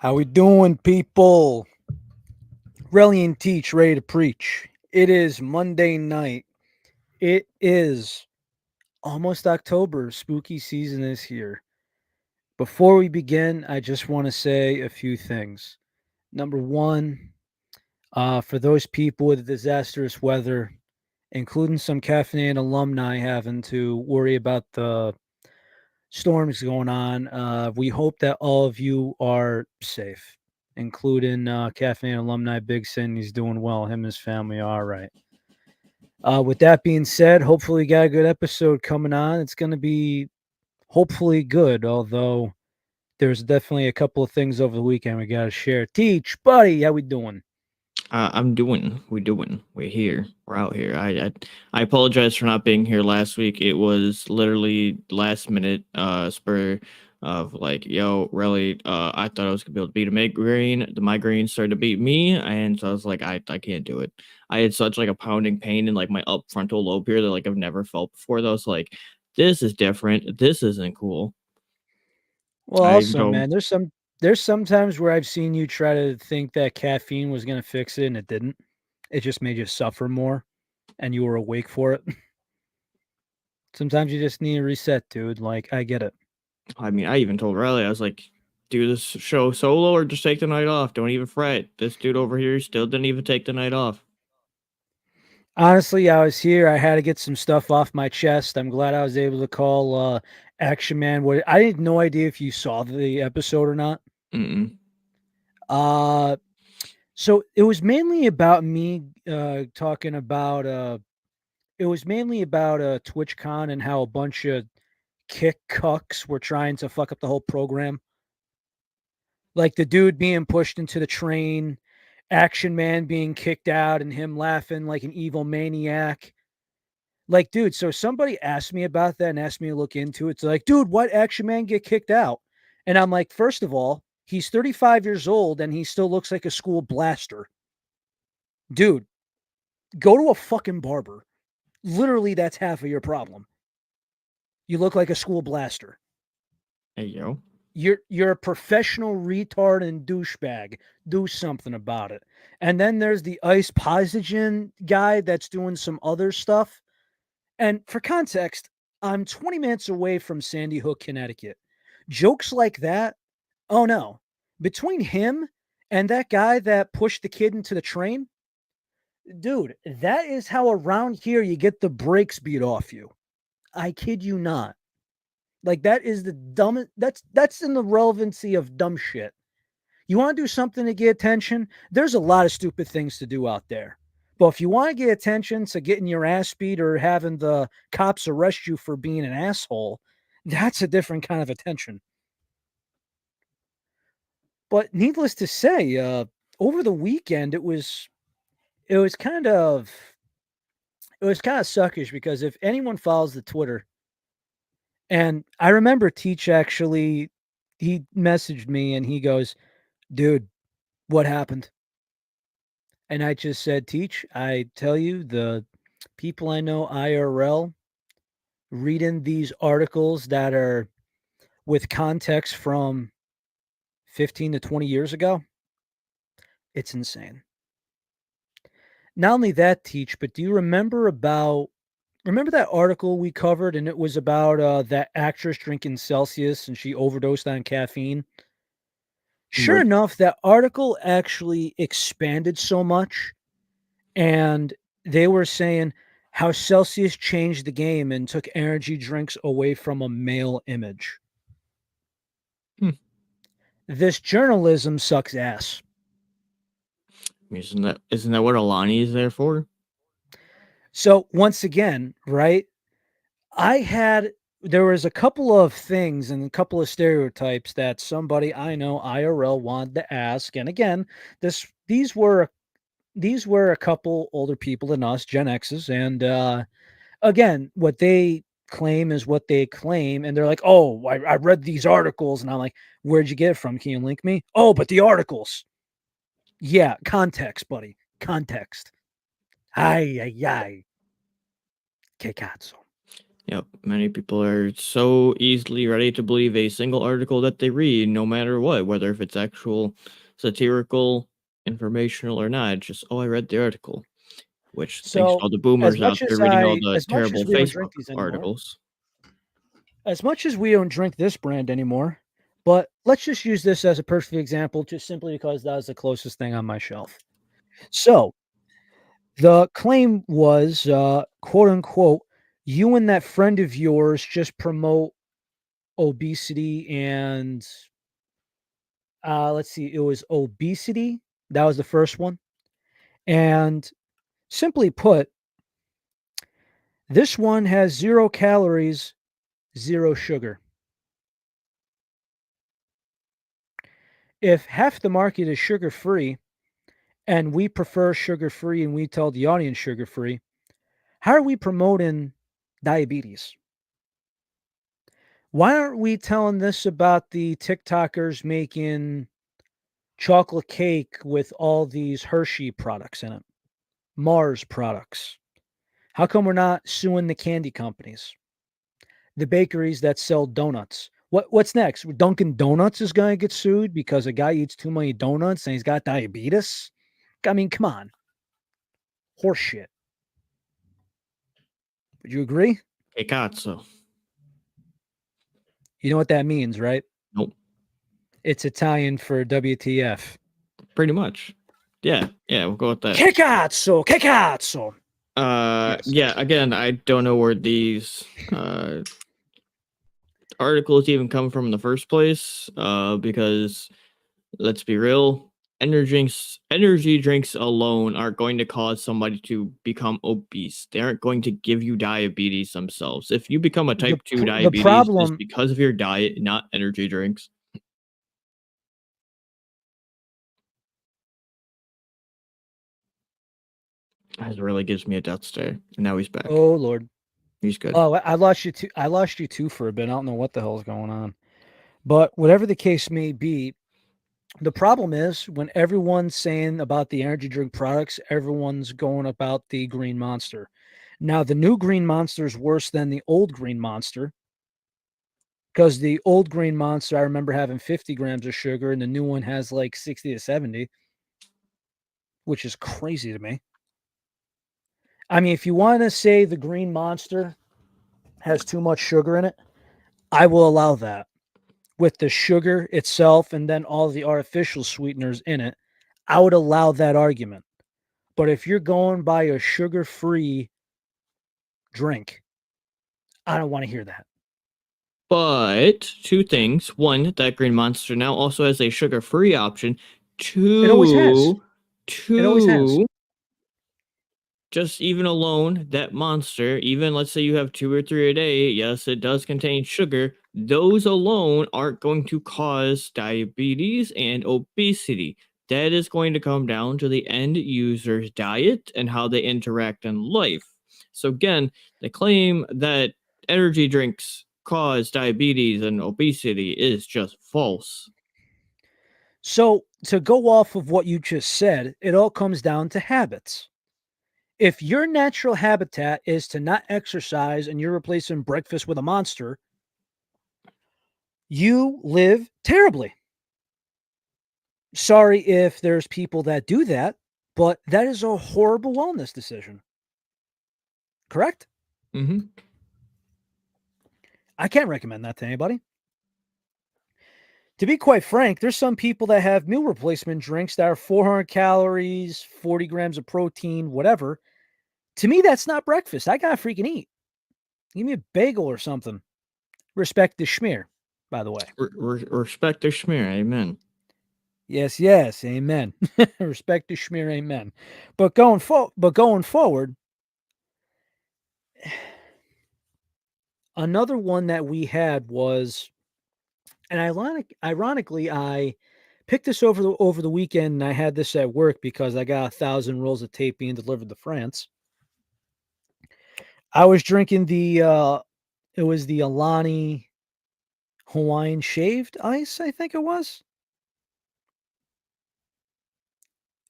How we doing, people? Relly and Teach, ready to preach. It is Monday night. It is almost October. Spooky season is here. Before we begin, I just want to say a few things. Number one, for those people with disastrous weather, including some caffeinated alumni having to worry about the storms going on. We hope that all of you are safe, including Caffeine alumni Big Sin. He's doing well. Him and his family are all right. With that being said, hopefully, we got a good episode coming on. It's going to be hopefully good, although there's definitely a couple of things over the weekend we got to share. Teach, buddy, how we doing? I'm doing. We're doing. We're here. We're out here. I apologize for not being here last week. It was literally last minute spur of like, yo, really. I thought I was gonna be able to beat a migraine. The migraine started to beat me, and so I was like, I can't do it. I had such like a pounding pain in like my up frontal lobe here that like I've never felt before. Though, so like, this is different. This isn't cool. Well, I even also, told man, there's some times where I've seen you try to think that caffeine was going to fix it, and it didn't. It just made you suffer more, and you were awake for it. Sometimes you just need a reset, dude. Like, I get it. I even told Riley, I was like, do this show solo or just take the night off. Don't even fret. This dude over here still didn't even take the night off. Honestly, I was here. I had to get some stuff off my chest. I'm glad I was able to call Action Man. What I had no idea if you saw the episode or not. Mm-mm. Uh, so it was mainly about me talking about. It was mainly about TwitchCon and how a bunch of kick cucks were trying to fuck up the whole program. Like the dude being pushed into the train, Action Man being kicked out, and him laughing like an evil maniac. Like, dude, so somebody asked me about that and asked me to look into it. It's like, dude, what Action Man get kicked out? And I'm like, first of all, he's 35 years old and he still looks like a school blaster. Dude, go to a fucking barber. Literally, that's half of your problem. You look like a school blaster. Hey, yo. You're a professional retard and douchebag. Do something about it. And then there's the ice Posigen guy that's doing some other stuff. And for context, I'm 20 minutes away from Sandy Hook, Connecticut. Jokes like that, oh no. Between him and that guy that pushed the kid into the train, dude, that is how around here you get the brakes beat off you. I kid you not. Like that is the dumbest that's in the relevancy of dumb shit. You want to do something to get attention? There's a lot of stupid things to do out there. But if you want to get attention to getting your ass beat or having the cops arrest you for being an asshole, that's a different kind of attention. But needless to say, over the weekend it was kind of it was kind of suckish because if anyone follows the Twitter, and I remember Teach actually he messaged me and he goes, "Dude, what happened?" And I just said, Teach, I tell you, the people I know IRL reading these articles that are with context from 15 to 20 years ago, it's insane. Not only that, Teach, but do you remember that article we covered and it was about that actress drinking Celsius and she overdosed on caffeine? Sure But enough, that article actually expanded so much and they were saying how Celsius changed the game and took energy drinks away from a male image. hmm, This journalism sucks ass. isn't that what Alani is there for? So once again, right? I had there was a couple of things and a couple of stereotypes that somebody I know IRL wanted to ask. And again, this these were a couple older people than us, Gen X's, and again, what they claim is what they claim, and they're like, "Oh, I read these articles," and I'm like, "Where'd you get it from? Can you link me?" "Oh, but the articles." Yeah, context, buddy, context. Ay, ay, ay. Que cazzo. Yep, many people are so easily ready to believe a single article that they read, no matter what, whether if it's actual satirical, informational, or not. It's just, oh, I read the article. Which, thanks to So all the boomers out there reading all the as much terrible as we don't drink Facebook these anymore, articles. as much as we don't drink this brand anymore, but let's just use this as a perfect example, just simply because that was the closest thing on my shelf. So the claim was, quote unquote, you and that friend of yours just promote obesity and let's see, it was obesity. That was the first one. And simply put, this one has 0 calories, 0 sugar. If half the market is sugar free and we prefer sugar free and we tell the audience sugar free, how are we promoting diabetes? Why aren't we telling this about the TikTokers making chocolate cake with all these Hershey products in it, Mars products? How come we're not suing the candy companies, the bakeries that sell donuts? What's next? Dunkin' Donuts is going to get sued because a guy eats too many donuts and he's got diabetes? I mean, come on. Horse shit. Would you agree? Hey, cazzo. You know what that means, right? Nope. It's Italian for WTF. Pretty much. Yeah, we'll go with that. Che cazzo? Che cazzo? Yes. Yeah, again, I don't know where these articles even come from in the first place, because let's be real, energy drinks alone aren't going to cause somebody to become obese. They aren't going to give you diabetes themselves. If you become a type 2 The diabetes, it's problem, because of your diet, not energy drinks. That really gives me a death stare. And now he's back. oh Lord. He's good. Oh, I lost you too. I lost you too for a bit. I don't know what the hell's going on. But whatever the case may be, the problem is when everyone's saying about the energy drink products, everyone's going about the green monster. Now, the new green monster is worse than the old green monster because the old green monster, I remember having 50 grams of sugar, and the new one has like 60 to 70, which is crazy to me. I mean, if you want to say the green monster has too much sugar in it, I will allow that. With the sugar itself and then all the artificial sweeteners in it, I would allow that argument. But if you're going by a sugar free drink, I don't want to hear that. But two things. One, that Green Monster now also has a sugar-free option. It always has. It always has. Two, just even alone, that monster, even let's say you have 2 or 3 a day, yes, it does contain sugar. Those alone aren't going to cause diabetes and obesity. That is going to come down to the end user's diet and how they interact in life. So, again, the claim that energy drinks cause diabetes and obesity is just false. So, to go off of what you just said, it all comes down to habits. If your natural habitat is to not exercise and you're replacing breakfast with a monster, you live terribly. Sorry if there's people that do that, but that is a horrible wellness decision. Correct? Mm-hmm. I can't recommend that to anybody. To be quite frank, there's some people that have meal replacement drinks that are 400 calories, 40 grams of protein, whatever. To me, that's not breakfast. I gotta freaking eat. Give me a bagel or something. Respect the schmear, by the way. Respect their schmear, amen. Yes, yes, amen. Respect the schmear, amen. But going forward, another one that we had was, and ironically, I picked this over the weekend, and I had this at work because I got 1,000 rolls of tape being delivered to France. I was drinking it was the Alani Hawaiian shaved ice, I think it was.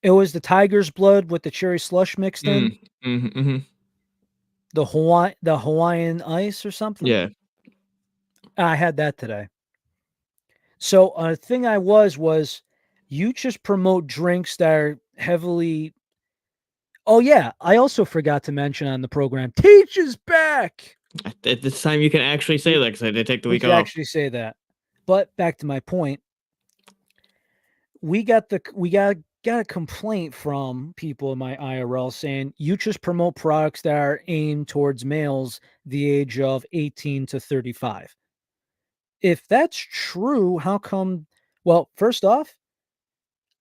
It was the tiger's blood with the cherry slush mixed in. Mm, mm-hmm. the Hawaiian ice or something. Yeah, I had that today. So a thing I was you just promote drinks that are heavily. Oh yeah, I also forgot to mention on the program. Teach is back. at this time you can actually say We that because I did take the we week could off. actually say that. But back to my point, we got a complaint from people in my IRL saying you just promote products that are aimed towards males the age of 18 to 35. If that's true, how come? Well, first off,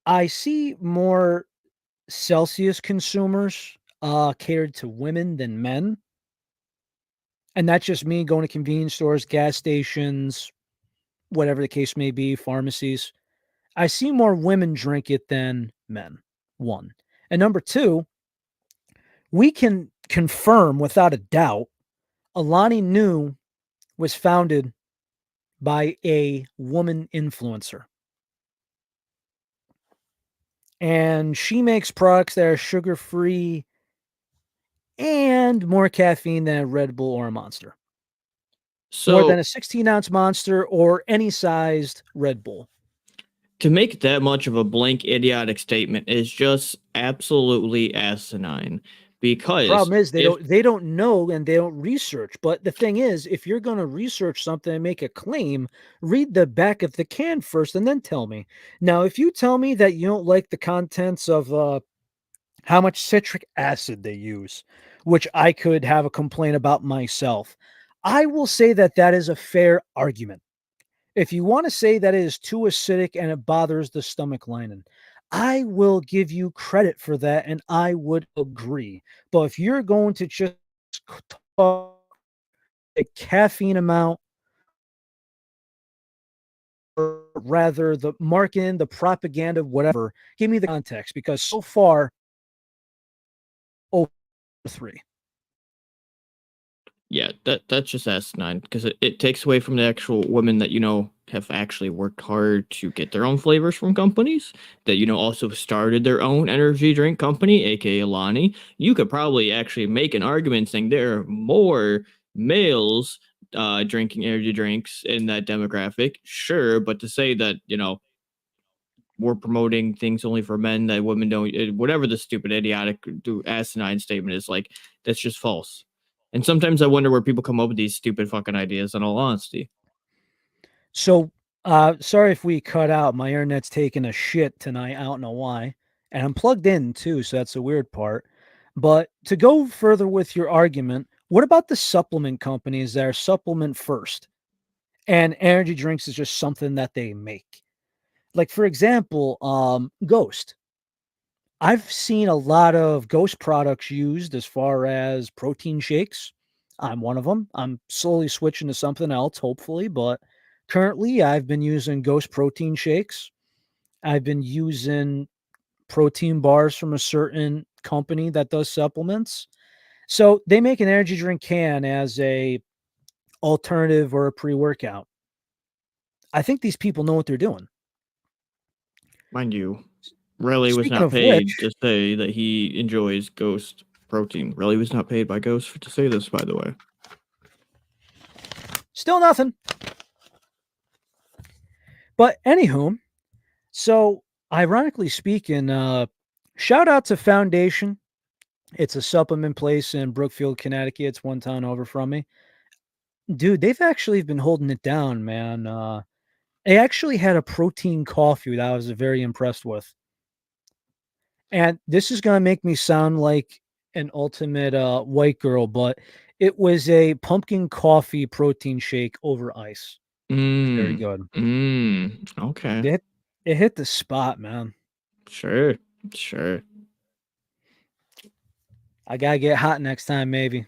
I see more Celsius consumers catered to women than men. And that's just me going to convenience stores, gas stations, whatever the case may be, pharmacies. I see more women drink it than men. One. And number two, we can confirm without a doubt Alani Nu was founded by a woman influencer. And she makes products that are sugar free and more caffeine than a Red Bull or a Monster. More than So a 16-ounce Monster or any sized Red Bull. to make that much of a blank idiotic statement is just absolutely asinine. Because Problem is they if don't know and they don't research. But the thing is, if you're going to research something and make a claim, read the back of the can first and then tell me. Now, if you tell me that you don't like the contents of how much citric acid they use, which I could have a complaint about myself, I will say that that is a fair argument. If you want to say that it is too acidic and it bothers the stomach lining, I will give you credit for that and I would agree. But if you're going to just talk the caffeine amount, or rather the marketing, the propaganda, whatever, give me the context because so far, over three. yeah, that's just asinine because it takes away from the actual women that have actually worked hard to get their own flavors from companies that also started their own energy drink company, aka Alani. You could probably actually make an argument saying there are more males drinking energy drinks in that demographic, sure, but to say that we're promoting things only for men that women don't, whatever the stupid idiotic asinine statement is, like, that's just false. And sometimes I wonder where people come up with these stupid fucking ideas, in all honesty. So, sorry if we cut out. My internet's taking a shit tonight. I don't know why. And I'm plugged in too, so that's the weird part. But to go further with your argument, what about the supplement companies that are supplement first? And energy drinks is just something that they make. Like, for example, Ghost. I've seen a lot of Ghost products used as far as protein shakes. I'm one of them. I'm slowly switching to something else, hopefully, but currently I've been using Ghost protein shakes. I've been using protein bars from a certain company that does supplements. So they make an energy drink can as a alternative or a pre-workout. I think these people know what they're doing. Mind you, Relly was Speaking not of paid which, to say that he enjoys Ghost protein. Relly was not paid by Ghost to say this, by the way. still nothing. But anywho, so ironically speaking, shout out to Foundation. It's a supplement place in Brookfield, Connecticut. It's one town over from me. Dude, they've actually been holding it down, man. They actually had a protein coffee that I was very impressed with. And this is gonna make me sound like an ultimate white girl, but it was a pumpkin coffee protein shake over ice. Very Mm. good. Okay. It it hit the spot, man. Sure. Sure. I gotta get hot next time, maybe.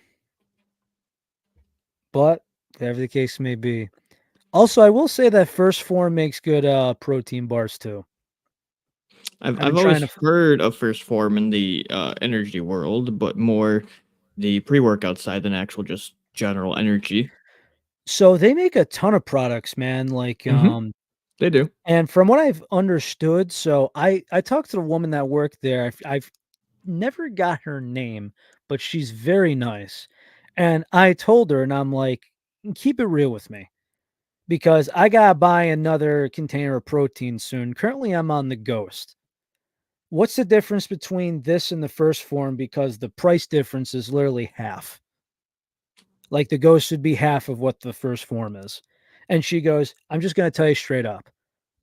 But whatever the case may be. Also, I will say that First Form makes good protein bars too. I've I've been I've trying always to. heard of First Form in the energy world, but more the pre-workout side than actual just general energy. So they make a ton of products, man. Like, Mm-hmm. They do. and from what I've understood, so I talked to the woman that worked there. I've never got her name, but she's very nice. And I told her, and I'm like, keep it real with me because I gotta buy another container of protein soon. Currently, I'm on the Ghost. What's the difference between this and the first form? Because the price difference is literally half. Like the Ghost should be half of what the first form is. And she goes, I'm just going to tell you straight up.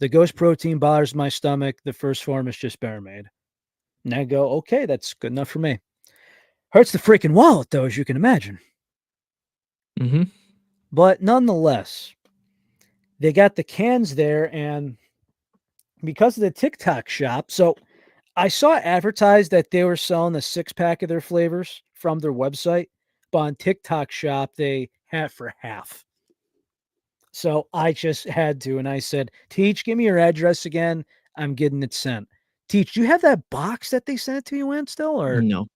The Ghost protein bothers my stomach. The first form is just bear made. And I go, okay, that's good enough for me. Hurts the freaking wallet, though, as you can imagine. Mm-hmm. But nonetheless, they got the cans there. And because of the TikTok shop, so I saw advertised that they were selling a 6-pack of their flavors from their website. But on TikTok shop, they had for half. So I just had to, and I said, Teach, give me your address again. I'm getting it sent. Teach, do you have that box that they sent to you in still? Or No.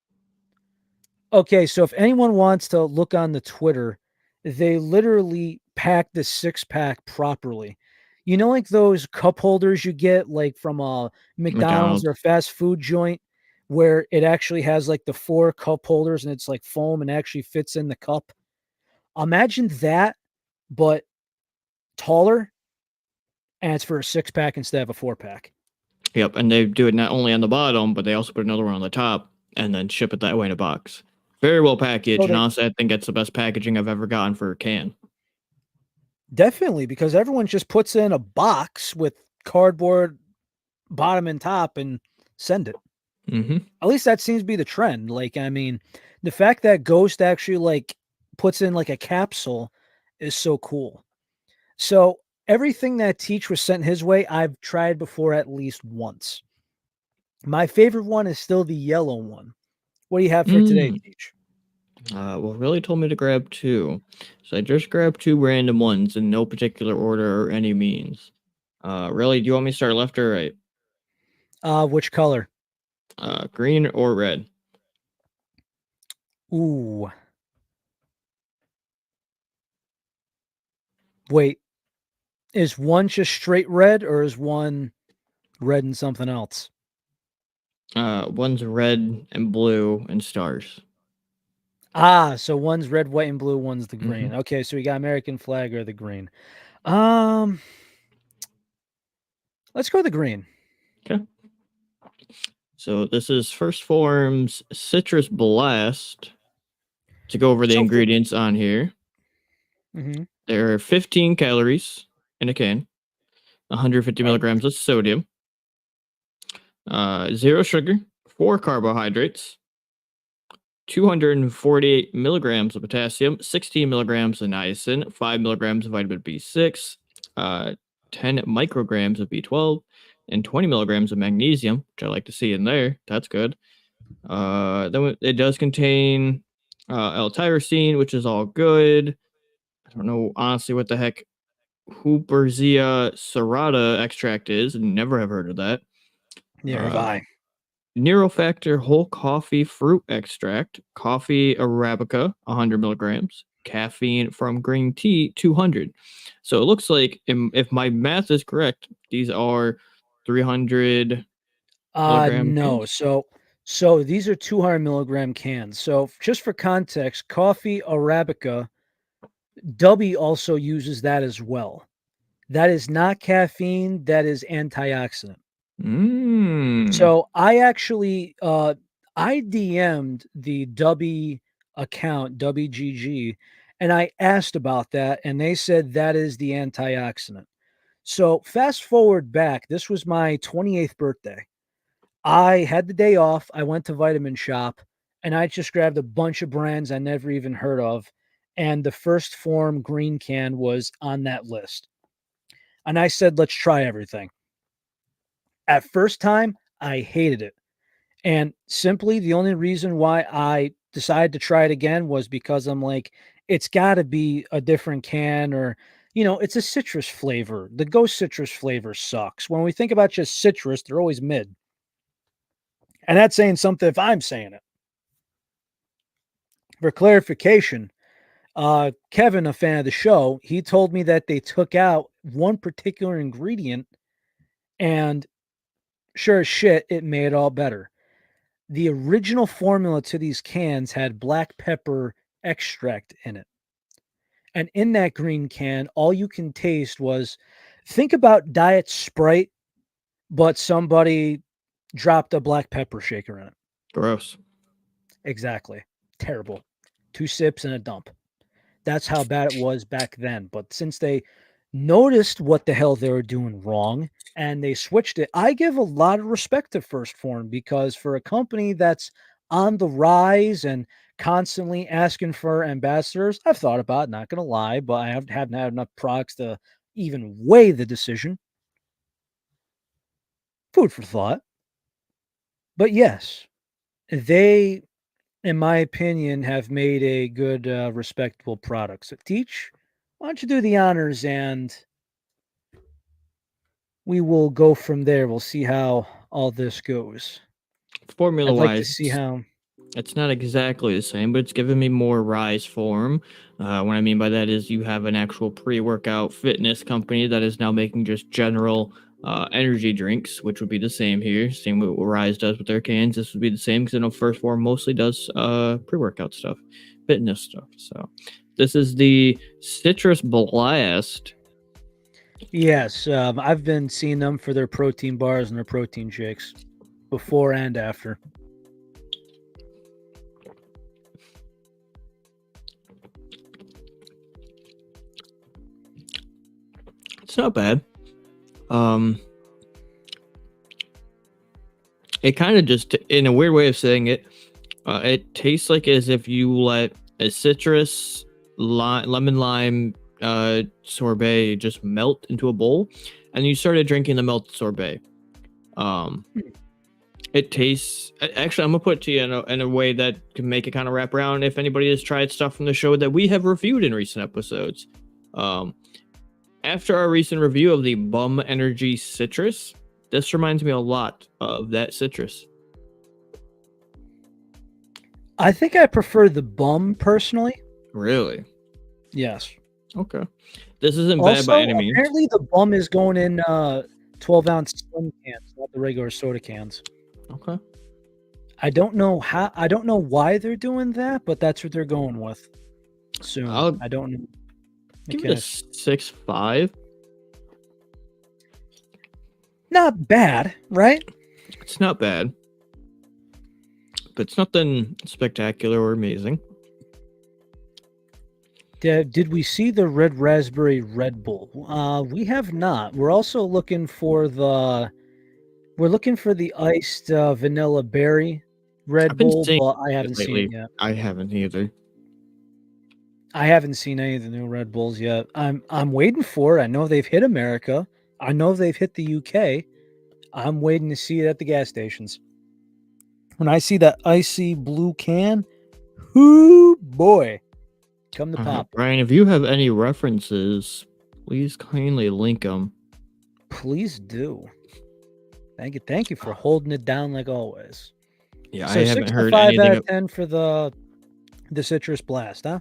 okay, so if anyone wants to look on the Twitter, they literally pack the 6-pack properly. You know, like those cup holders you get like from a McDonald's or McDonald's. a fast food joint where it actually has like the 4 cup holders and it's like foam and actually fits in the cup. Imagine that, but taller, and it's for a 6-pack instead of a 4-pack. Yep, and they do it not only on the bottom, but they also put another one on the top and then ship it that way in a box. Very well packaged, So and they honestly, I think it's the best packaging I've ever gotten for a can. definitely, because everyone just puts in a box with cardboard bottom and top and send it. Mm-hmm. At least that seems to be the trend. Like, I mean, the fact that Ghost actually like puts in like a capsule is so cool. So everything that Teach was sent his way, I've tried before at least once. My favorite one is still the yellow one. What do you have for today, Mm. Teach? Well, Relly told me to grab two, so I just grabbed two random ones in no particular order or any means. Relly, do you want me to start left or right? Which color? Green or red? Ooh, wait. Is one just straight red or is one red and something else? One's red and blue and stars. Ah, so one's red, white, and blue, one's the Mm-hmm. green. Okay, so we got American flag or the green. Um, let's go with the green. Okay. So this is First Form's Citrus Blast. To go over the So for ingredients on here, mhm, there are 15 calories in a can, 150 okay. milligrams of sodium, zero sugar, four carbohydrates, 248 milligrams of potassium, 16 milligrams of niacin, 5 milligrams of vitamin B6, uh, 10 micrograms of B12, and 20 milligrams of magnesium, which I like to see in there. That's good. Then it does contain L-tyrosine, which is all good. I don't know honestly what the heck Huberzia serrata extract is. Never have heard of that. Neither have Uh, I. Neurofactor whole coffee fruit extract, coffee arabica 100 milligrams, caffeine from green tea 200. So it looks like if my math is correct, these are 300 milligram No. cans. So these are 200 milligram cans. So just for context, coffee Arabica, Dubby also uses that as well. That is not caffeine, that is antioxidant. Mmm. So I actually I DM'd the Dubby account, WGG, and I asked about that, and they said that is the antioxidant. So fast forward back, this was my 28th birthday. I had the day off. I went to Vitamin Shop and I just grabbed a bunch of brands I never even heard of. And the first form green can was on that list. And I said, let's try everything. At first time, I hated it. And simply the only reason why I decided to try it again was because I'm like, it's got to be a different can or, it's a citrus flavor. The Ghost citrus flavor sucks. When we think about just citrus, they're always mid. And that's saying something if I'm saying it. For clarification, Kevin, a fan of the show, he told me that they took out one particular ingredient and sure as shit, it made it all better. The original formula to these cans had black pepper extract in it. And in that green can, all you can taste was, think about Diet Sprite, but somebody dropped a black pepper shaker in it. Gross. Exactly. Terrible. 2 sips and a dump. That's how bad it was back then. But since they noticed what the hell they were doing wrong and they switched it, I give a lot of respect to First Form, because for a company that's on the rise and constantly asking for ambassadors, I've thought about it, not going to lie, but I haven't had enough products to even weigh the decision. Food for thought. But yes, they, in my opinion, have made a good, respectable product. So, Teach, why don't you do the honors and we will go from there. We'll see how all this goes. Formula I'd like to wise, see how. it's not exactly the same, but it's giving me more rise form. What I mean by that is you have an actual pre-workout fitness company that is now making just general energy drinks, which would be the same here. Same with what Rise does with their cans. This would be the same because I know First Form mostly does pre-workout stuff, fitness stuff. So this is the Citrus Blast. Yes, I've been seeing them for their protein bars and their protein shakes before and after. It's not bad. It kind of just, in a weird way of saying it, it tastes like as if you let a citrus, lemon lime sorbet just melt into a bowl, and you started drinking the melted sorbet. It tastes. Actually, I'm gonna put it to you in a way that can make it kind of wrap around. If anybody has tried stuff from the show that we have reviewed in recent episodes, after our recent review of the Bum Energy Citrus, this reminds me a lot of that citrus. I think I prefer the Bum personally. Really? Yes. Okay. This isn't Also, bad by any means. apparently the Bum is going in 12-ounce slim cans, not the regular soda cans. Okay. I don't know how. I don't know why they're doing that, but that's what they're going with soon. I'll I don't know. give it a 6.5. Not bad, right? It's not bad, but it's nothing spectacular or amazing. Did we see the Red Raspberry Red Bull? We have not. We're also looking for the. We're looking for the iced vanilla berry Red I've been Bull, seeing but I haven't it seen lately. it yet. I haven't either. I haven't seen any of the new Red Bulls yet. I'm waiting for it. I know they've hit America. I know they've hit the UK. I'm waiting to see it at the gas stations. When I see that icy blue can, whoo boy, come to pop. Brian, if you have any references, please kindly link them. Please do. Thank you for holding it down like always. Yeah, So I haven't heard 6.5 anything. out of 10 for the Citrus Blast, huh?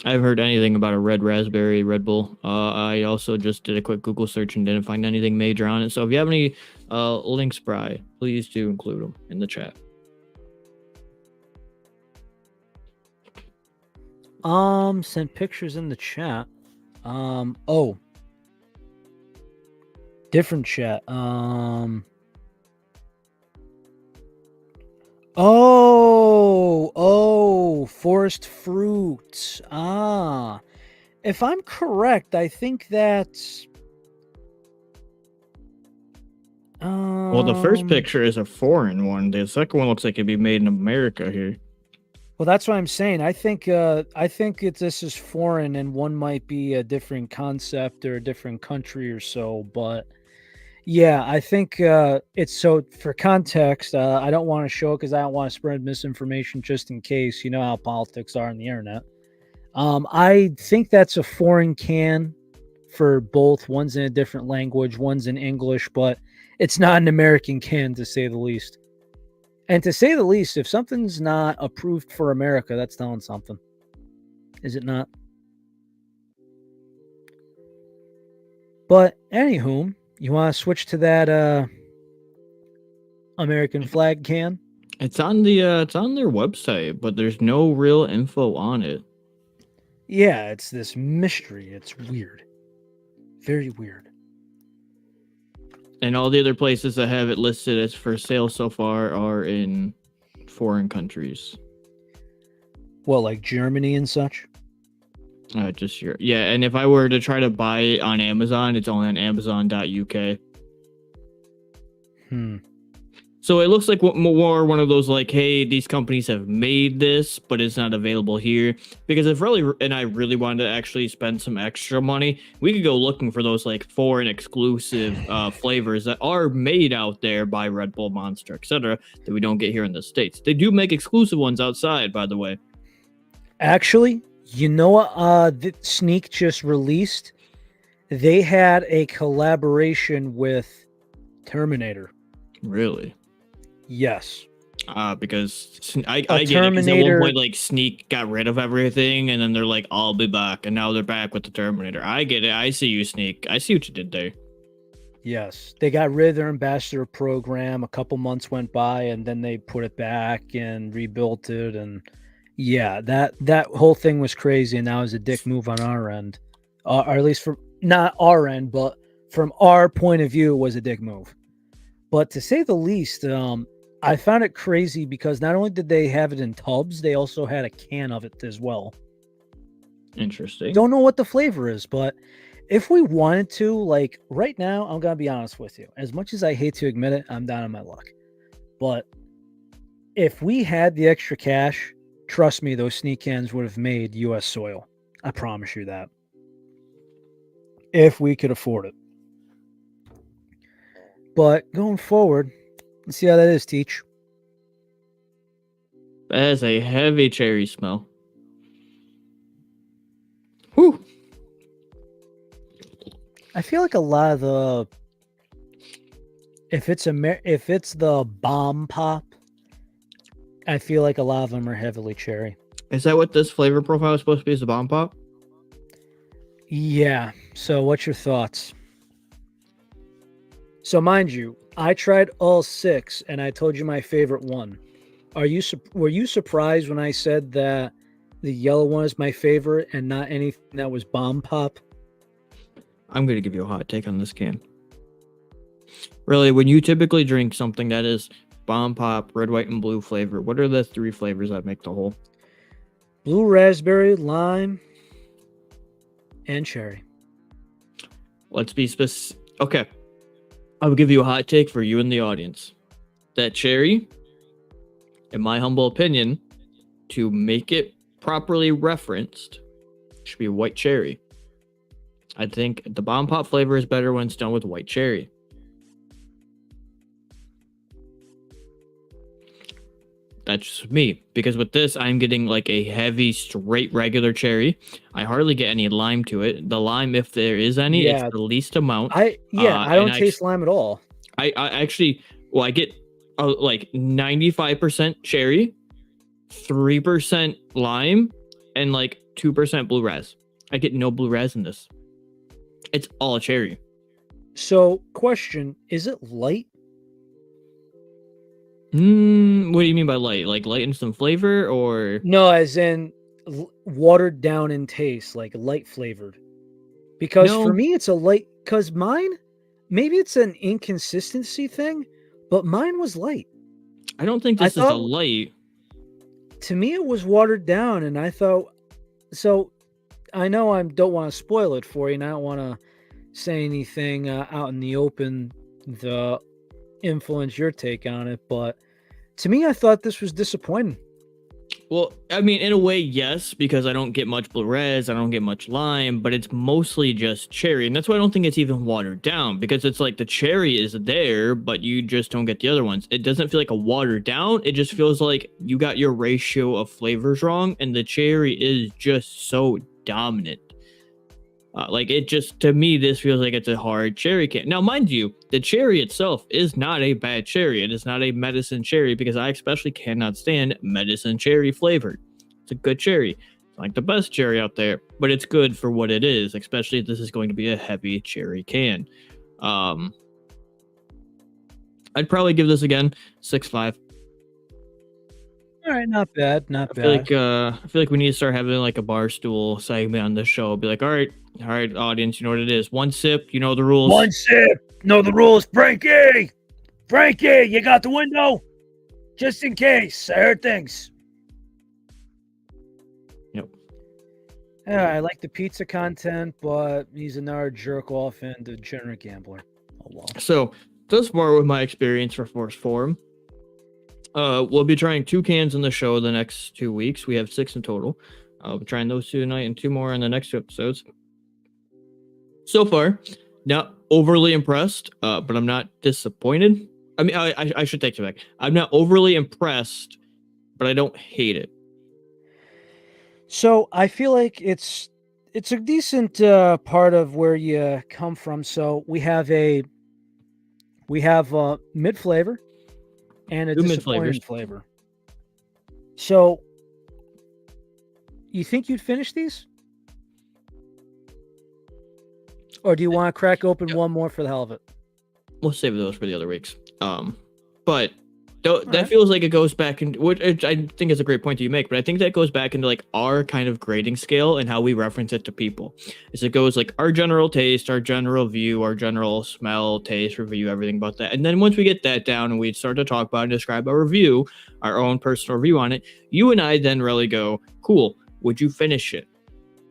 I've heard anything about a red raspberry Red Bull. I also just did a quick Google search and didn't find anything major on it. So if you have any links, Bri, please do include them in the chat. Send pictures in the chat. Oh. Different chat. Forest fruits. If I'm correct, I think that's. Well, the first picture is a foreign one. The second one looks like it'd be made in America here. Well, that's what I'm saying. I think this is foreign, and one might be a different concept or a different country or so. But yeah, I think it's so. For context, I don't want to show it because I don't want to spread misinformation just in case. You know how politics are on the internet. I think that's a foreign can for both. One's in a different language, one's in English, but it's not an American can, to say the least. And to say the least, if something's not approved for America, that's telling something. Is it not? But anywho, you want to switch to that American flag can? It's on their website, but there's no real info on it. Yeah, it's this mystery. It's weird. Very weird. And all the other places that have it listed as for sale so far are in foreign countries. Well, like Germany and such? Just Europe. Yeah, and if I were to try to buy it on Amazon, it's only on Amazon.uk. So it looks like more one of those like, hey, these companies have made this, but it's not available here. Because if Relly and I really wanted to actually spend some extra money, we could go looking for those like foreign exclusive flavors that are made out there by Red Bull, Monster, etc. that we don't get here in the States. They do make exclusive ones outside, by the way. Actually, you know what Sneak just released? They had a collaboration with Terminator. Really? Yes. Because I get it. 'Cause at one Terminator- point, like Sneak got rid of everything, and then they're like, "I'll be back," and now they're back with the Terminator. I get it. I see you, Sneak. I see what you did there. Yes. They got rid of their ambassador program. A couple months went by and then they put it back and rebuilt it. And yeah, that whole thing was crazy. And that was a dick move on our end. Or at least from not our end, but from our point of view, it was a dick move. But to say the least, I found it crazy because not only did they have it in tubs, they also had a can of it as well. Interesting. Don't know what the flavor is, but if we wanted to, like right now, I'm gonna be honest with you. As much as I hate to admit it, I'm down on my luck. But if we had the extra cash, trust me, those Sneak cans would have made US soil. I promise you that. If we could afford it. But going forward, let's see how that is, Teach. That has a heavy cherry smell. Whew. I feel like a lot of the if it's the bomb pop, I feel like a lot of them are heavily cherry. Is that what this flavor profile is supposed to be? Is a bomb pop? Yeah. So what's your thoughts? So mind you, I tried all 6 and I told you my favorite one. Were you surprised when I said that the yellow one is my favorite and not anything that was bomb pop? I'm going to give you a hot take on this can. Really, when you typically drink something that is bomb pop, red, white, and blue flavor, what are the 3 flavors that make the whole? Blue raspberry, lime, and cherry. Let's be specific. Okay. I will give you a hot take for you and the audience. That cherry, in my humble opinion, to make it properly referenced, should be white cherry. I think the bomb pop flavor is better when it's done with white cherry. That's just me, because with this, I'm getting like a heavy, straight, regular cherry. I hardly get any lime to it. The lime, if there is any, it's the least amount. I don't taste lime at all. I actually, well, I get like 95% cherry, 3% lime, and like 2% blue ras. I get no blue ras in this. It's all cherry. So, question, is it light? What do you mean by light? Like light in some flavor, or no, as in watered down in taste, like light flavored? Because for me, it's a light. Because mine, maybe it's an inconsistency thing, but mine was light. I don't think this is a light. To me, it was watered down, and I thought. So, I know I don't want to spoil it for you, and I don't want to say anything out in the open to influence your take on it, but to me, I thought this was disappointing. Well, I mean, in a way, yes, because I don't get much blue res, I don't get much lime, but it's mostly just cherry, and that's why I don't think it's even watered down, because it's like the cherry is there, but you just don't get the other ones. It doesn't feel like a watered down, it just feels like you got your ratio of flavors wrong, and the cherry is just so dominant. Like, it just, to me, this feels like it's a hard cherry can. Now, mind you, the cherry itself is not a bad cherry. It is not a medicine cherry, because I especially cannot stand medicine cherry flavored. It's a good cherry. It's like the best cherry out there, but it's good for what it is, especially if this is going to be a heavy cherry can. I'd probably give this again 6.5. All right, not bad, not I feel bad. like we need to start having like a bar stool segment on this show. Be like, all right, audience, you know what it is. One sip, you know the rules. One sip. Know the rules, Frankie. Frankie, you got the window, just in case. I heard things. Yep. Yeah, I like the pizza content, but he's another jerk off and degenerate gambler. Oh well. So thus far with my experience for Phorm, we'll be trying 2 cans in the show the next 2 weeks. We have 6 in total. We're trying those 2 tonight and 2 more in the next 2 episodes. So far, not overly impressed, but I'm not disappointed. I mean, I should take it back. I'm not overly impressed, but I don't hate it. So I feel like it's a decent part of where you come from. So we have mid flavor and a 2 disappointing mid-flavors. flavor. So you think you'd finish these? Or do you want to crack open one more for the hell of it? We'll save those for the other weeks. But that right. feels like it goes back into which I think is a great point that you make, but I think that goes back into like our kind of grading scale and how we reference it to people. Is it goes like our general taste, our general view, our general smell, taste, review, everything about that. And then once we get that down and we start to talk about and describe our review, our own personal review on it, you and I then really go, cool, would you finish it?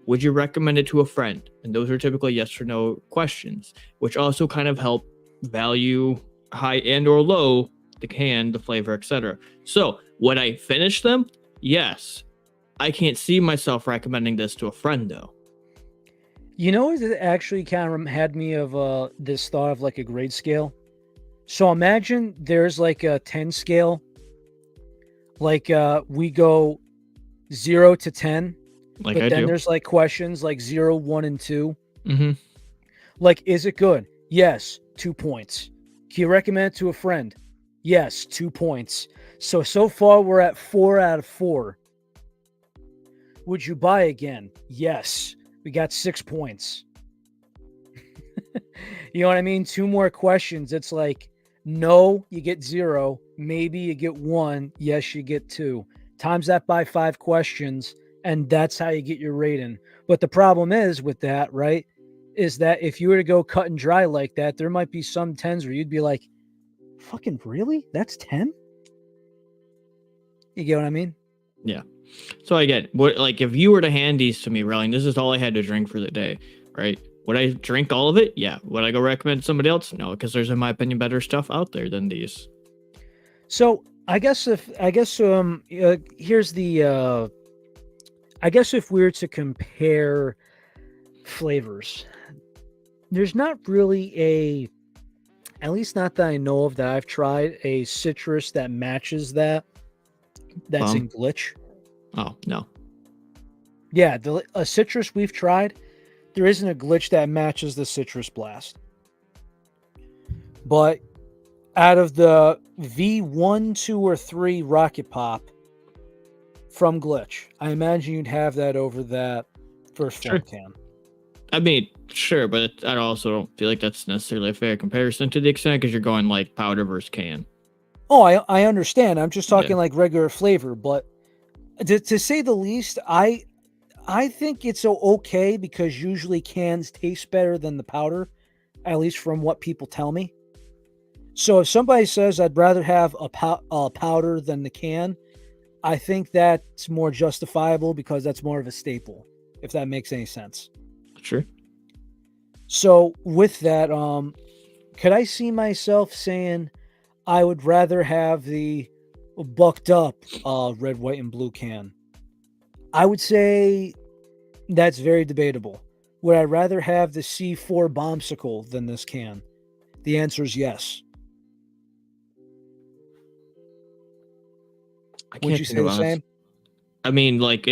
Would you recommend it to a friend? And those are typically yes or no questions, which also kind of help value high and or low the can, the flavor, etc. So would I finish them? Yes. I can't see myself recommending this to a friend though. You know, it actually kind of had me of this thought of like a grade scale. So imagine there's like a 10 scale. Like we go 0 to 10. Like but I then do. There's like questions like 0, 1, and 2. Mm-hmm. Like, is it good? Yes, 2 points. Can you recommend it to a friend? Yes, 2 points. So far we're at 4 out of 4. Would you buy again? Yes. We got 6 points. You know what I mean? 2 more questions. It's like, no, you get 0. Maybe you get 1. Yes, you get 2. Times that by 5 questions. And that's how you get your rating. But the problem is with that, right, is that if you were to go cut and dry like that, there might be some 10s where you'd be like, fucking really? That's 10? You get what I mean? Yeah. So I get what, like, if you were to hand these to me, Relly, this is all I had to drink for the day, right? Would I drink all of it? Yeah. Would I go recommend somebody else? No, because there's, in my opinion, better stuff out there than these. So here's the I guess if we were to compare flavors, there's not really at least not that I know of that I've tried, a citrus that matches that's in glitch. Oh, no. Yeah, a citrus we've tried, there isn't a glitch that matches the citrus blast. But out of the V1, 2, or 3 Rocket Pop from Glitch, I imagine you'd have that over that first Phorm can. I mean, sure, but I also don't feel like that's necessarily a fair comparison to the extent because you're going like powder versus can. Oh, I understand. I'm just talking like regular flavor, but to say the least, I think it's okay because usually cans taste better than the powder, at least from what people tell me. So if somebody says I'd rather have a powder than the can, I think that's more justifiable because that's more of a staple, if that makes any sense. Sure. So with that, could I see myself saying I would rather have the bucked up red, white, and blue can? I would say that's very debatable. Would I rather have the C4 bombsicle than this can? The answer is yes. Would you say the same? I mean, like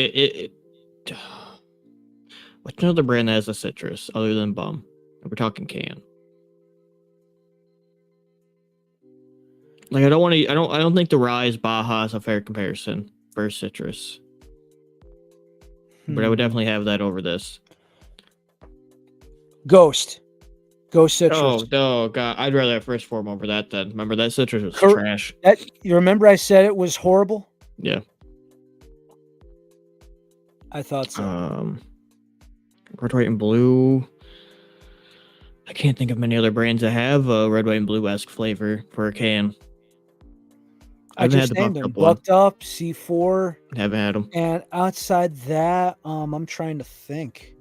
what's another brand that has a citrus other than Bum? We're talking can. Like I don't think the Rise Baja is a fair comparison for citrus. But I would definitely have that over this. Ghost citrus. Oh god, I'd rather have first Phorm over that then. Remember that citrus was trash. You remember I said it was horrible? Yeah. I thought so. Red, white, and blue. I can't think of many other brands that have a red, white, and blue-esque flavor for a can. I I've had just the named bucked them: up one. Bucked Up, C4, Haven't had them. and outside that, I'm trying to think.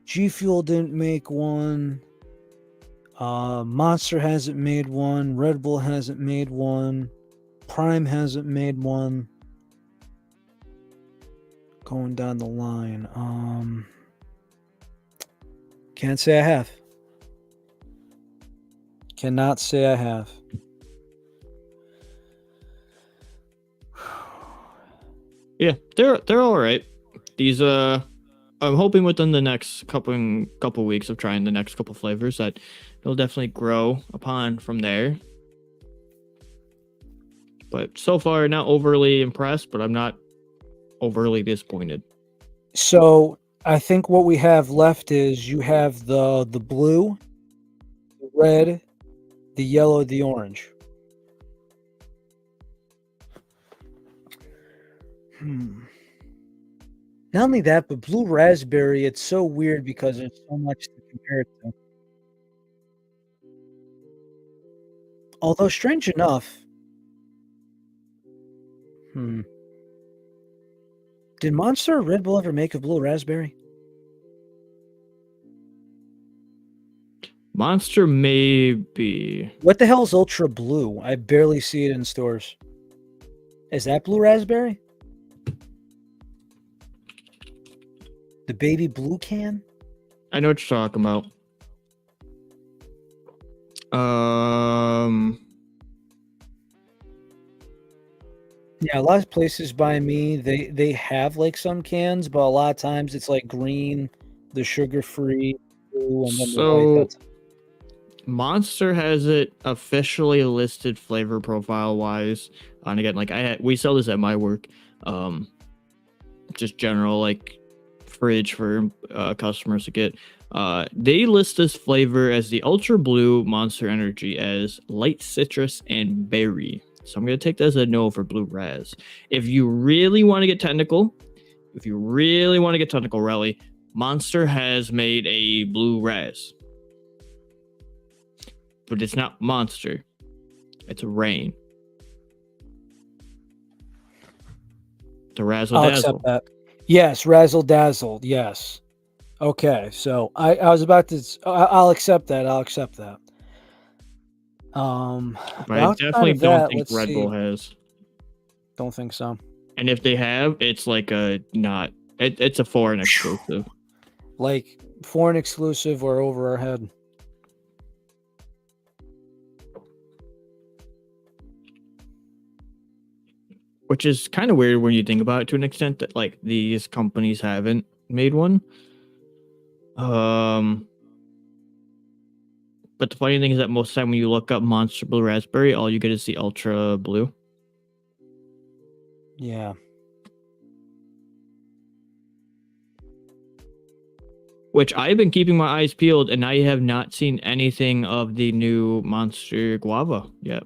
G Fuel didn't make one. Monster hasn't made one. Red Bull hasn't made one. Prime hasn't made one. Going down the line. Can't say I have. Cannot say I have. Yeah, they're all right. These I'm hoping within the next couple weeks of trying the next couple flavors that it'll definitely grow upon from there. But so far, not overly impressed, but I'm not overly disappointed. So I think what we have left is you have the blue, the red, the yellow, the orange. Not only that, but blue raspberry, it's so weird because there's so much to compare it to. Although strange enough, did Monster or Red Bull ever make a blue raspberry? Monster maybe. What the hell is Ultra Blue? I barely see it in stores. Is that blue raspberry? The baby blue can? I know what you're talking about. Yeah, a lot of places by me, they have like some cans, but a lot of times it's like green, the sugar-free, blue, and then the white. That's Monster has it officially listed flavor profile wise. And again, like we sell this at my work. Just general like fridge for customers to get. They list this flavor as the Ultra Blue Monster Energy as light citrus and berry. So I'm gonna take that as a no for blue raz. If you really want to get technical, Relly, Monster has made a blue raz. But it's not Monster. It's a Rain. The Razzle I'll Dazzle. accept that. Yes, Razzle Dazzle. Yes. Okay, so I was about to. I'll accept that. But I definitely don't think Red Bull has. Don't think so. And if they have, it's like a not. It's a foreign exclusive. Like foreign exclusive or over our head. Which is kind of weird when you think about it to an extent that like these companies haven't made one. But the funny thing is that most of the time when you look up Monster Blue Raspberry, all you get is the Ultra Blue. Yeah. Which I've been keeping my eyes peeled, and I have not seen anything of the new Monster Guava yet.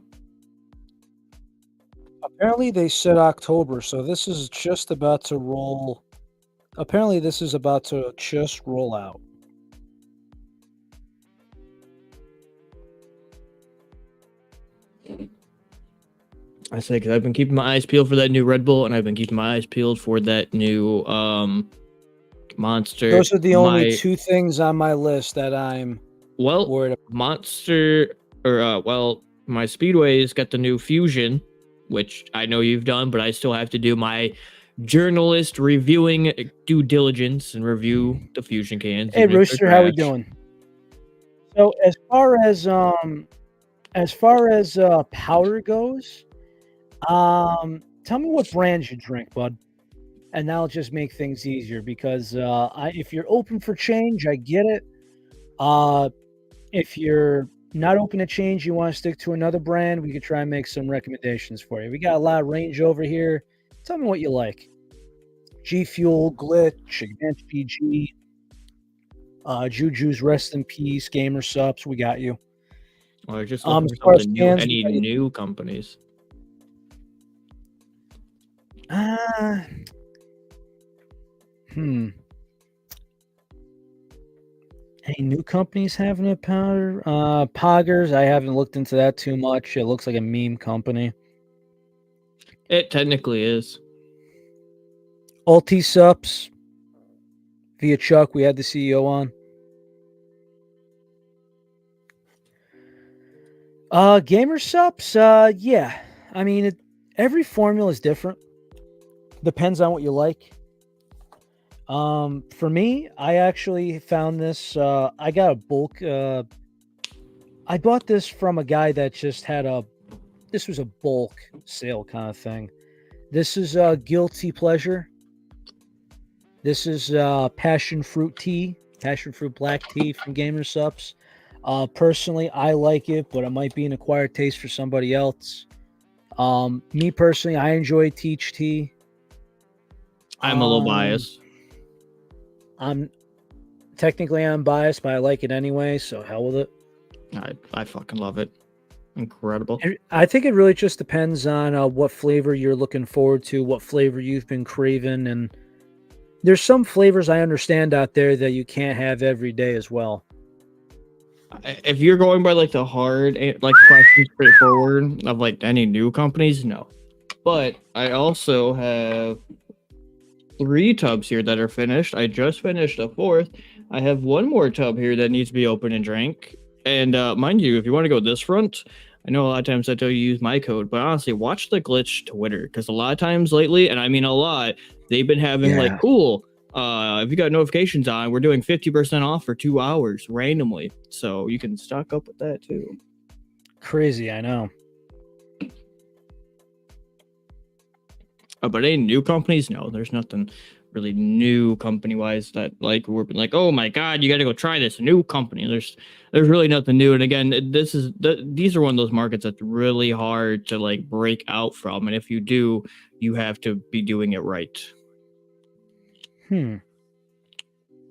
Apparently they said October, so this is just about to roll. Apparently this is about to just roll out. I say because I've been keeping my eyes peeled for that new Red Bull, and I've been keeping my eyes peeled for that new Monster. Those are the only two things on my list that I'm worried about. Monster, or my Speedway's got the new Fusion, which I know you've done, but I still have to do my journalist reviewing due diligence and review the Fusion cans. Hey Rooster, how we doing? So as far as powder goes, tell me what brands you drink, bud, and that'll just make things easier because if you're open for change, I get it. If you're not open to change, you want to stick to another brand, we could try and make some recommendations for you. We got a lot of range over here. Tell me what you like. G Fuel, Glitch, Advanced PG, Juju's Rest in Peace, Gamer Subs, we got you. Well, just looking for something new. Any new companies? Uh, hmm. Any new companies having a powder? Poggers, I haven't looked into that too much. It looks like a meme company. It technically is. Ulti-Sups, via Chuck, we had the CEO on. Gamersups, yeah. I mean, every formula is different. Depends on what you like. For me, I actually found this. I got a bulk. I bought this from a guy that just had a. This was a bulk sale kind of thing. This is Guilty Pleasure. This is passion fruit tea, passion fruit black tea from Gamersups. Personally, I like it, but it might be an acquired taste for somebody else. Me personally, I enjoy Teach Tea. I'm a little biased. I'm technically unbiased, but I like it anyway, so hell with it. I fucking love it. Incredible. I think it really just depends on what flavor you're looking forward to, what flavor you've been craving, and there's some flavors I understand out there that you can't have every day as well. If you're going by like the hard like question straightforward of like any new companies, no. But I also have 3 tubs here that are finished. I just finished a 4th. I have 1 more tub here that needs to be opened and drank. And mind you, if you want to go this front, I know a lot of times I tell you use my code, but honestly, watch the glitch Twitter, because a lot of times lately, and I mean a lot, they've been having like, cool, if you got notifications on, we're doing 50% off for 2 hours randomly. So you can stock up with that too. Crazy, I know. But any new companies, no, there's nothing really new company wise that like we're like, oh my god, you got to go try this new company. There's really nothing new. And again, these are one of those markets that's really hard to like break out from. And if you do, you have to be doing it right.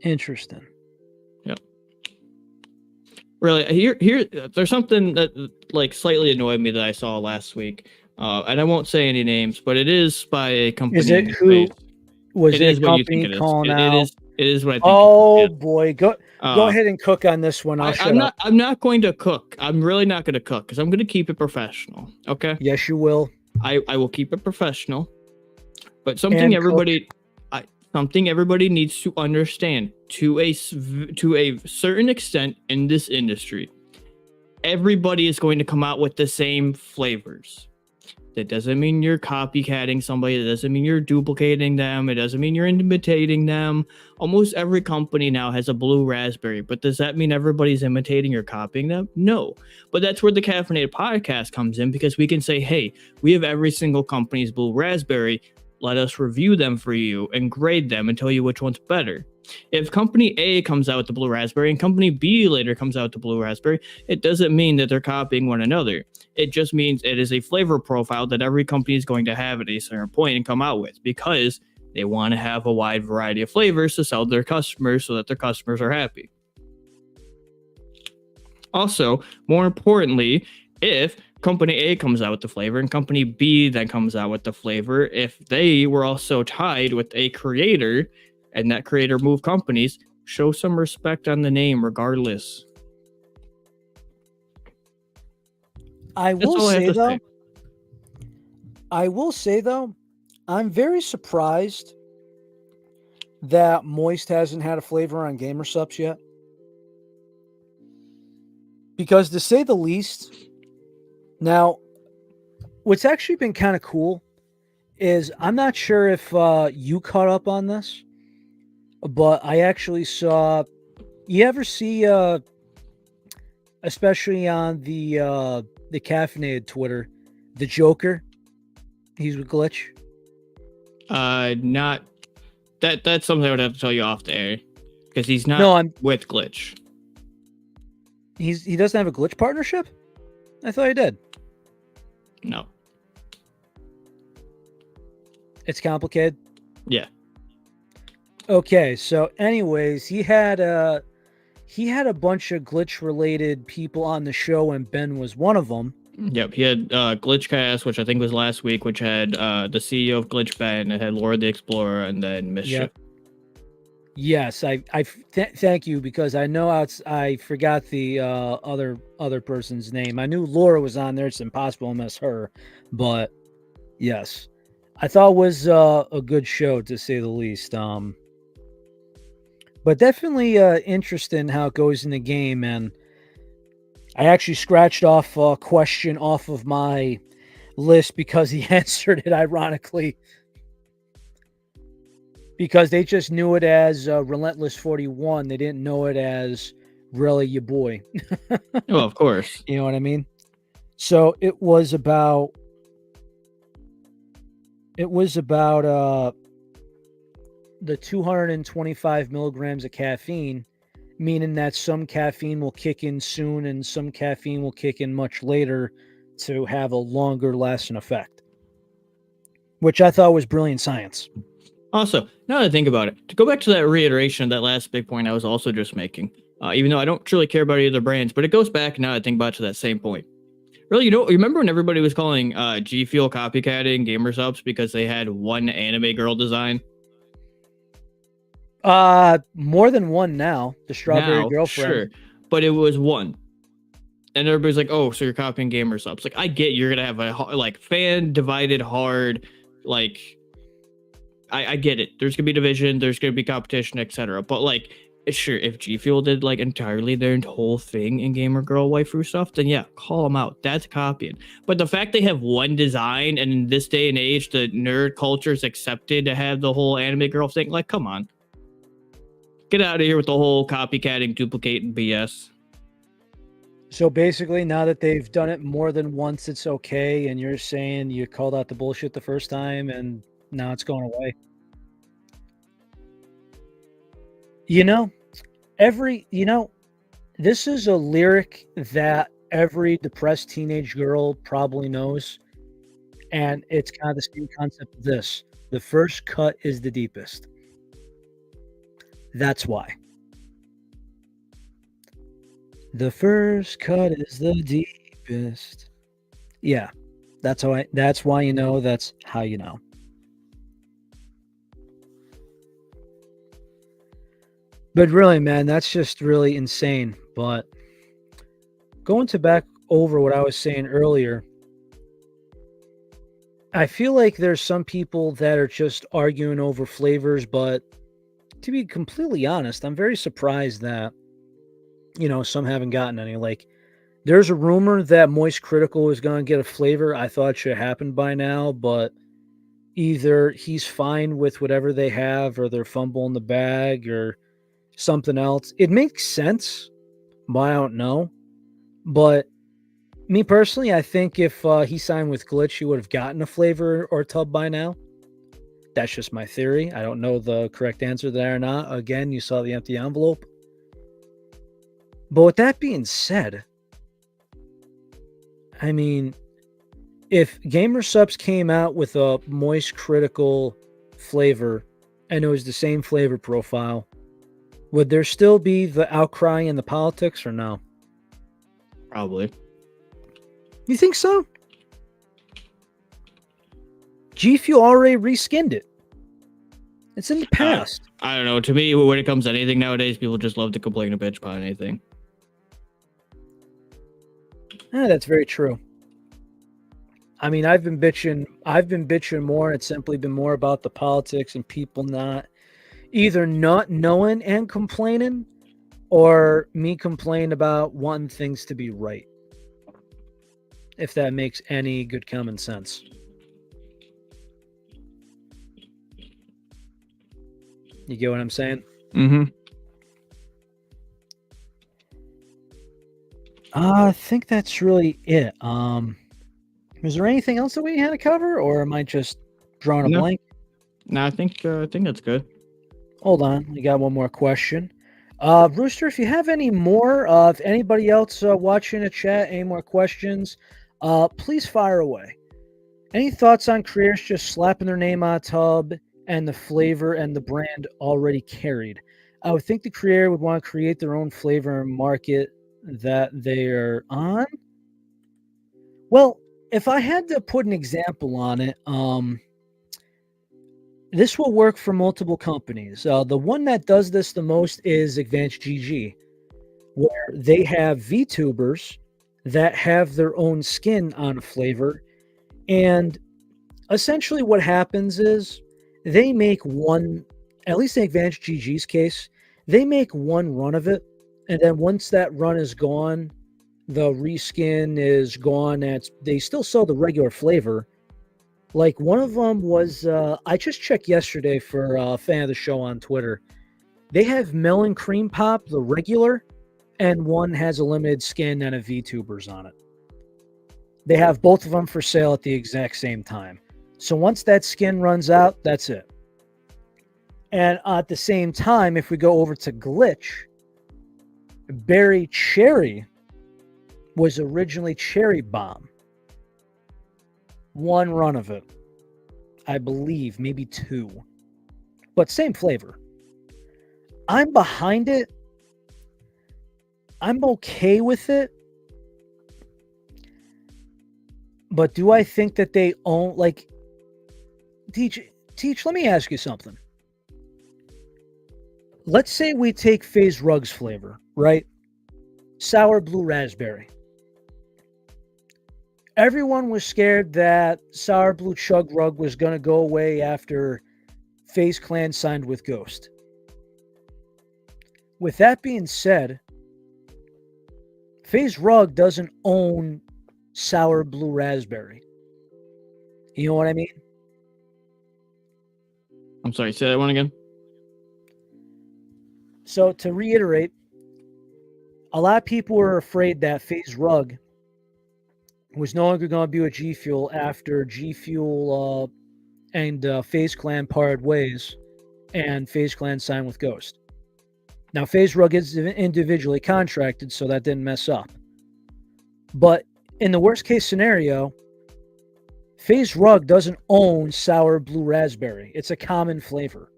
Interesting. Yep. Really, here, there's something that like slightly annoyed me that I saw last week. And I won't say any names, but it is by a company. Is it who? Was it a company calling out? It is what I think. Oh boy, go ahead and cook on this one. I'm not going to cook. I'm really not going to cook because I'm going to keep it professional. Okay. Yes, you will. I will keep it professional. But something everybody needs to understand to a certain extent in this industry, everybody is going to come out with the same flavors. That doesn't mean you're copycatting somebody. That doesn't mean you're duplicating them. It doesn't mean you're imitating them. Almost every company now has a blue raspberry, but does that mean everybody's imitating or copying them? No. But that's where the Caffeinated Podcast comes in, because we can say, hey, we have every single company's blue raspberry. Let us review them for you and grade them and tell you which one's better. If company A comes out with the blue raspberry and company B later comes out with the blue raspberry, it doesn't mean that they're copying one another. It just means it is a flavor profile that every company is going to have at a certain point and come out with, because they want to have a wide variety of flavors to sell to their customers so that their customers are happy. Also, more importantly, if company A comes out with the flavor and company B then comes out with the flavor, if they were also tied with a creator and that creator moved companies, show some respect on the name regardless. I will say though, I'm very surprised that Moist hasn't had a flavor on Gamersups yet. Because to say the least, now, what's actually been kind of cool is, I'm not sure if you caught up on this, but I actually saw, you ever see, especially on the Caffeinated Twitter, the Joker? He's with Glitch. Not that. That's something I would have to tell you off the air, because he's not with Glitch. He doesn't have a Glitch partnership? I thought he did. No. It's complicated? Yeah. Okay, so anyways, he had a bunch of Glitch related people on the show, and Ben was one of them. Yep, he had Glitchcast, which I think was last week, which had the CEO of GlitchBen, it had Laura the Explorer, and then Mischief. Yes, thank you, because I know I forgot the other person's name. I knew Laura was on there. It's impossible to miss her, but yes, I thought it was a good show, to say the least. But definitely interesting how it goes in the game, and I actually scratched off a question off of my list because he answered it ironically, because they just knew it as Relentless 41. They didn't know it as Relly, your boy. Well, of course. You know what I mean? So it was about the 225 milligrams of caffeine, meaning that some caffeine will kick in soon and some caffeine will kick in much later to have a longer lasting effect, which I thought was brilliant science. Also, now that I think about it, to go back to that reiteration of that last big point I was also just making, even though I don't truly care about either brands, but it goes back now I think about to that same point. Really, you remember when everybody was calling G Fuel copycatting gamer subs because they had one anime girl design? More than one now. The Strawberry Now, Girlfriend. sure, but it was one. And everybody's like, "Oh, so you're copying gamer subs?" Like, I get you're gonna have a like fan divided hard, like I get it. There's gonna be division, there's gonna be competition, etc. But like, sure, if G Fuel did like entirely their whole thing in gamer girl waifu stuff, then yeah, call them out. That's copying. But the fact they have one design, and in this day and age, the nerd culture is accepted to have the whole anime girl thing. Like, come on, get out of here with the whole copycatting, duplicating BS. So basically, now that they've done it more than once, it's okay. And you're saying you called out the bullshit the first time, and now it's going away. This is a lyric that every depressed teenage girl probably knows. And it's kind of the same concept of this. The first cut is the deepest. That's why. The first cut is the deepest. Yeah. That's why you know, that's how you know. But really, man, that's just really insane. But going to back over what I was saying earlier, I feel like there's some people that are just arguing over flavors, but to be completely honest, I'm very surprised that, some haven't gotten any. Like, there's a rumor that Moist Critical is going to get a flavor. I thought it should have happened by now, but either he's fine with whatever they have, or they're fumbling the bag, or something else. It makes sense, but I don't know. But me personally, I think if he signed with Glitch, he would have gotten a flavor or tub by now. That's just my theory. I don't know the correct answer there or not. Again, you saw the empty envelope. But with that being said, I mean, if Gamer Subs came out with a Moist Critical flavor and it was the same flavor profile, would there still be the outcry in the politics or no? Probably. You think so? G Fuel already reskinned it. It's in the past. I don't know. To me, when it comes to anything nowadays, people just love to complain and bitch about anything. That's very true. I mean, I've been bitching more, and it's simply been more about the politics and people either not knowing and complaining, or me complaining about wanting things to be right. If that makes any good common sense. You get what I'm saying? Mm-hmm. I think that's really it. Was there anything else that we had to cover, or am I just drawing a blank? No, I think that's good. Hold on, we got one more question. Rooster, if you have any more, if anybody else watching the chat, any more questions, please fire away. Any thoughts on creators just slapping their name on a tub and the flavor and the brand already carried? I would think the creator would want to create their own flavor and market that they are on. Well, if I had to put an example on it, this will work for multiple companies. The one that does this the most is Advanced GG, where they have VTubers that have their own skin on a flavor. And essentially, what happens is they make one, at least in Advanced GG's case, they make one run of it. And then once that run is gone, the reskin is gone. They still sell the regular flavor. Like one of them was, I just checked yesterday for a fan of the show on Twitter. They have melon cream pop, the regular, and one has a limited skin and a VTubers on it. They have both of them for sale at the exact same time. So once that skin runs out, that's it. And at the same time, if we go over to Glitch, Berry Cherry was originally Cherry Bomb. One run of it, I believe, maybe two, but same flavor. I'm behind it. I'm okay with it. But do I think that they own, like, Teach, let me ask you something. Let's say we take FaZe Rug's flavor, right? Sour blue raspberry. Everyone was scared that Sour Blue Chug Rug was going to go away after FaZe Clan signed with Ghost. With that being said, FaZe Rug doesn't own Sour Blue Raspberry. You know what I mean? I'm sorry, say that one again. So to reiterate, a lot of people were afraid that FaZe Rug was no longer going to be with G Fuel after G Fuel and FaZe Clan parted ways and FaZe Clan signed with Ghost. Now, FaZe Rug is individually contracted, so that didn't mess up. But in the worst case scenario, FaZe Rug doesn't own Sour Blue Raspberry. It's a common flavor.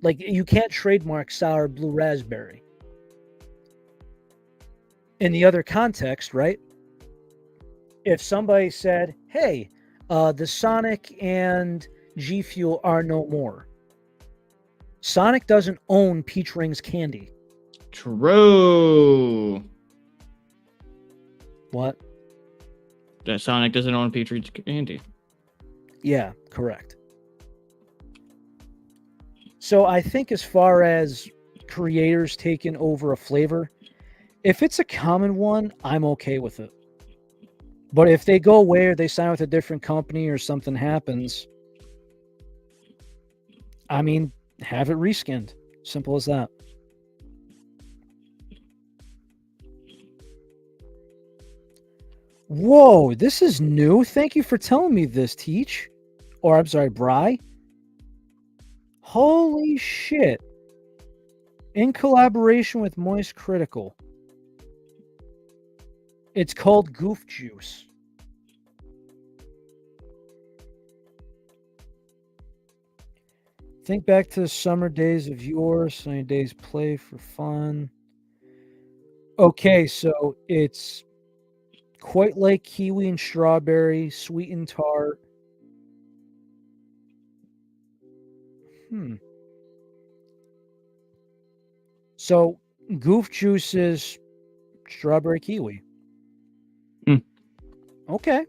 Like, you can't trademark Sour Blue Raspberry. In the other context, right? If somebody said, hey, the Sonic and G Fuel are no more. Sonic doesn't own Peach Rings candy. True. What? That Sonic doesn't own Peach Rings candy. Yeah, correct. So I think as far as creators taking over a flavor, if it's a common one, I'm okay with it. But if they go away or they sign with a different company or something happens, I mean, have it reskinned. Simple as that. Whoa, this is new. Thank you for telling me this, Teach. Or I'm sorry, Bry. Holy shit. In collaboration with Moist Critical. It's called Goof Juice. Think back to the summer days of yours, sunny days play for fun. Okay, so it's quite like kiwi and strawberry, sweet and tart. So Goof Juice is strawberry kiwi. Okay.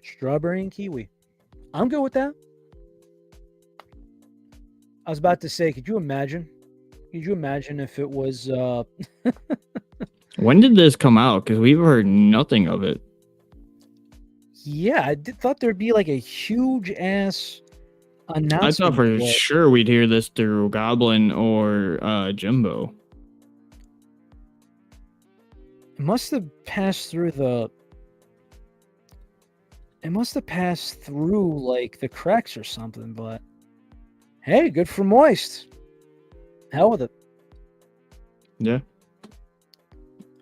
Strawberry and kiwi. I'm good with that. I was about to say, could you imagine? Could you imagine if it was... When did this come out? Because we've heard nothing of it. Yeah, I thought there'd be like a huge ass announcement. I thought for sure we'd hear this through Goblin or Jimbo. It must have passed through the... It must have passed through like the cracks or something, but... Hey, good for Moist. Hell with it. Yeah.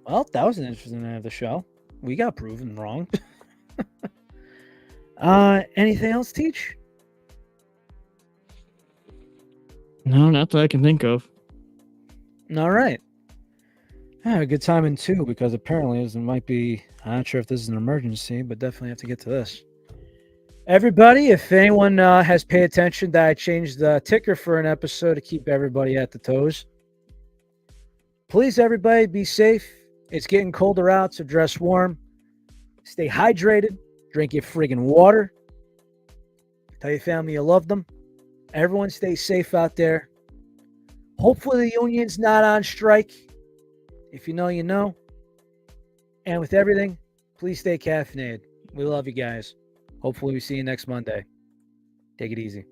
Well, that was an interesting end of the show. We got proven wrong. Anything else, Teach? No, not that I can think of. All right. Yeah, good timing too, because apparently this might be. I'm not sure if this is an emergency, but definitely have to get to this. Everybody, if anyone has paid attention that I changed the ticker for an episode to keep everybody at the toes, please, everybody, be safe. It's getting colder out, so dress warm. Stay hydrated. Drink your friggin' water. Tell your family you love them. Everyone stay safe out there. Hopefully the union's not on strike. If you know, you know. And with everything, please stay caffeinated. We love you guys. Hopefully we see you next Monday. Take it easy.